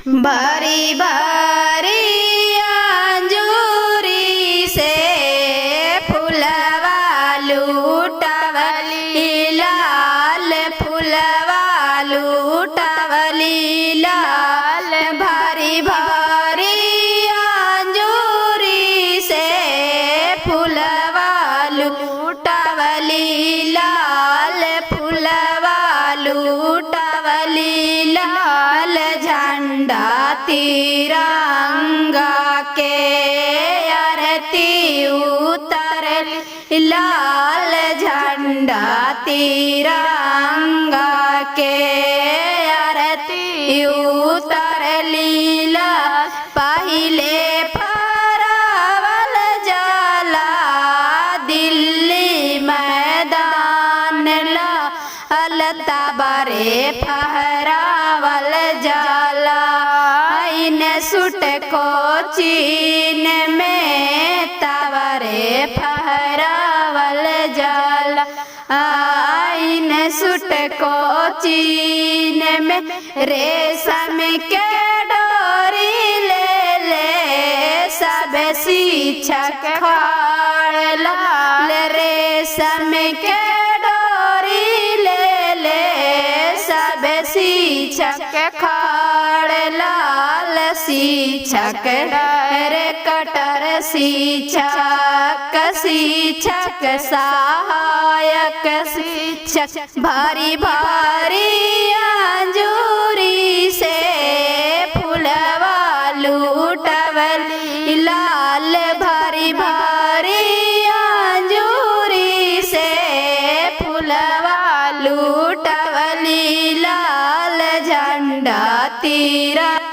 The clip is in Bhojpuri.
भरी भरी अंजूरी से फुलवा लूटवली लाल फुलवा लूटवली लाल भरी भरी अंजूरी से फुलवा लूटवली लाल फुलवा लूटवली लाल झंडा तिरंगा के आरती उतर लाल झंडा तिरंगा के आरती उतर लीला पहिले फहरावल जाला दिल्ली मैदान ला अलता बारे फहरावल जाला इन सुट को चीन में तवरे फहरावल जाला आइन सुट को चीन में रेशम के डोरी ले ले सब शिक्षक खाड़ लाल रेशम के डोरी ले ले सब शिक्षक खाड़ लाल शिक्षक रे कटर शिक्षक शिक्षक सहायक शिक्षक भारी भारी अंजूरी से फुलवा लूटवली लाल भारी भारी अंजूरी से फुलवा लूटवली लाल झंडा तिरंगा